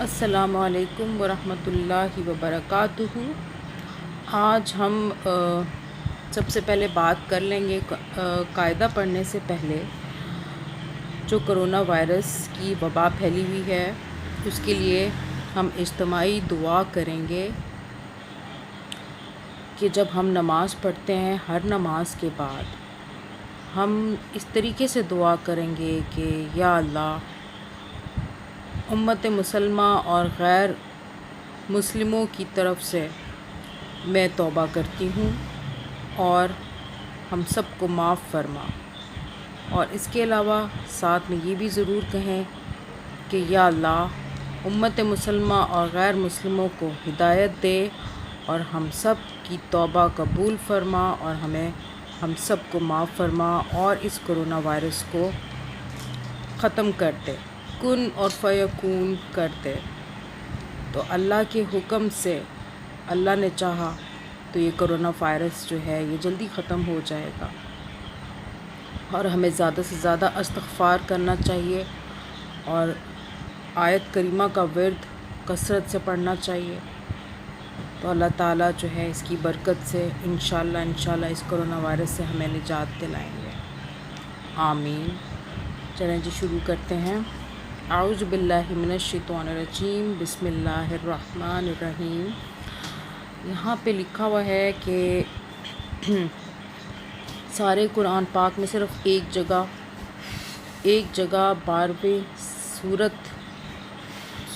السلام علیکم ورحمۃ اللہ وبرکاتہ۔ آج ہم سب سے پہلے بات کر لیں گے قاعدہ پڑھنے سے پہلے جو کرونا وائرس کی وبا پھیلی ہوئی ہے اس کے لیے ہم اجتماعی دعا کریں گے کہ جب ہم نماز پڑھتے ہیں ہر نماز کے بعد ہم اس طریقے سے دعا کریں گے کہ یا اللہ، امت مسلمہ اور غیر مسلموں کی طرف سے میں توبہ کرتی ہوں اور ہم سب کو معاف فرما، اور اس کے علاوہ ساتھ میں یہ بھی ضرور کہیں کہ یا اللہ، امت مسلمہ اور غیر مسلموں کو ہدایت دے اور ہم سب کی توبہ قبول فرما اور ہم سب کو معاف فرما اور اس کرونا وائرس کو ختم کر دے، کن اور فیکون کر دے۔ تو اللہ کے حکم سے اللہ نے چاہا تو یہ کرونا وائرس جو ہے یہ جلدی ختم ہو جائے گا، اور ہمیں زیادہ سے زیادہ استغفار کرنا چاہیے اور آیت کریمہ کا ورد کثرت سے پڑھنا چاہیے، تو اللہ تعالیٰ جو ہے اس کی برکت سے انشاءاللہ اس کرونا وائرس سے ہمیں نجات دلائیں گے، آمین۔ چلیں جی شروع کرتے ہیں۔ اعوذ باللہ من الشیطان الرجیم، بسم اللہ الرحمن الرحیم۔ یہاں پہ لکھا ہوا ہے کہ سارے قرآن پاک میں صرف ایک جگہ 12ویں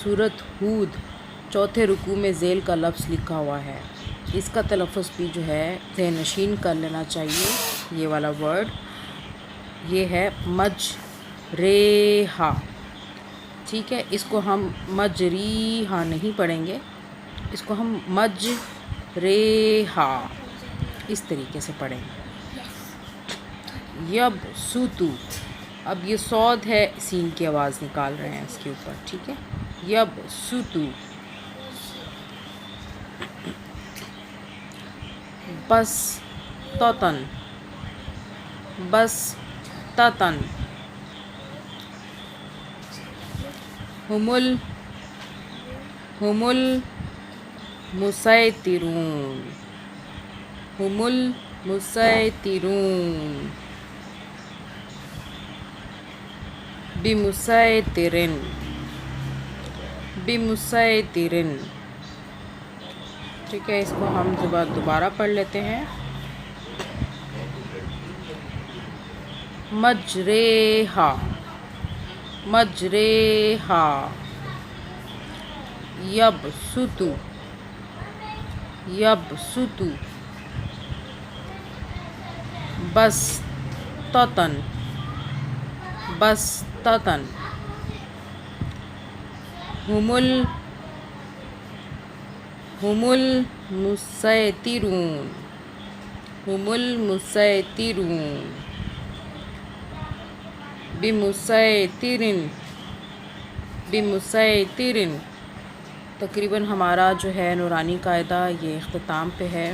سورت ہود چوتھے رکوع میں ذیل کا لفظ لکھا ہوا ہے، اس کا تلفظ بھی جو ہے ذہن نشین کر لینا چاہیے۔ یہ والا ورڈ یہ ہے مجریہا، ٹھیک ہے، اس کو ہم مجریہا نہیں پڑھیں گے، اس کو ہم مجریہا اس طریقے سے پڑھیں گے۔ یب سوتو، اب یہ صاد ہے، سین کی آواز نکال رہے ہیں اس کے اوپر، ٹھیک ہے۔ یب سوتو، بس تتن، ہم المسیطرون، بمسیطرن، ٹھیک ہے، اس کو ہم دوبارہ پڑھ لیتے ہیں۔ مجریہا، یب سوتو، بس تتن، ہم المسیطرون، بمسیطرن۔ تقریباً ہمارا جو ہے نورانی قاعدہ یہ اختتام پہ ہے،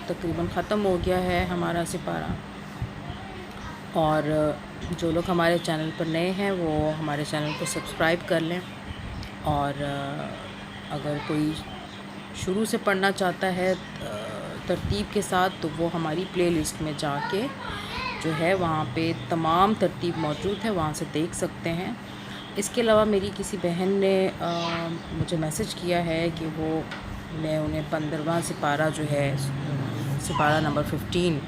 تقریباً ختم ہو گیا ہے ہمارا سپارہ، اور جو لوگ ہمارے چینل پر نئے ہیں وہ ہمارے چینل کو سبسکرائب کر لیں، اور اگر کوئی شروع سے پڑھنا چاہتا ہے ترتیب کے ساتھ تو وہ ہماری پلے لسٹ میں جا کے جو ہے وہاں پہ تمام ترتیب موجود ہے، وہاں سے دیکھ سکتے ہیں۔ اس کے علاوہ میری کسی بہن نے مجھے میسج کیا ہے کہ میں انہیں 15واں سپارہ جو ہے، سپارہ نمبر 15،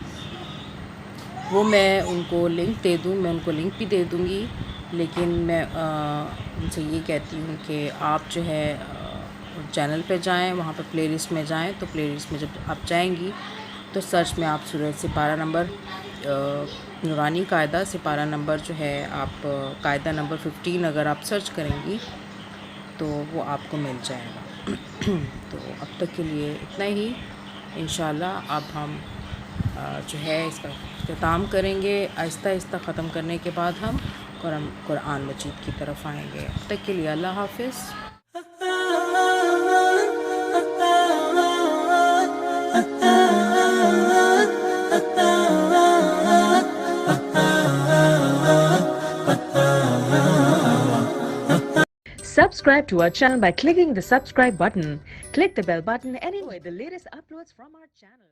وہ میں ان کو لنک دے دوں، میں ان کو لنک بھی دے دوں گی، لیکن میں ان سے یہ کہتی ہوں کہ آپ جو ہے چینل پہ جائیں، وہاں پہ پلے لسٹ میں جائیں، تو پلے لسٹ میں جب آپ جائیں گی تو سرچ میں آپ سپارہ نمبر نورانی قاعدہ سپارہ نمبر جو ہے آپ قاعدہ نمبر 15 اگر آپ سرچ کریں گی تو وہ آپ کو مل جائے گا۔ تو اب تک کے لیے اتنا ہی، انشاءاللہ اب ہم جو ہے اس کا اختتام کریں گے، آہستہ آہستہ ختم کرنے کے بعد ہم قرآن مجید کی طرف آئیں گے۔ اب تک کے لیے اللہ حافظ۔ Subscribe subscribe to our channel by clicking the subscribe button. Click the bell button and enjoy the latest uploads from our channel.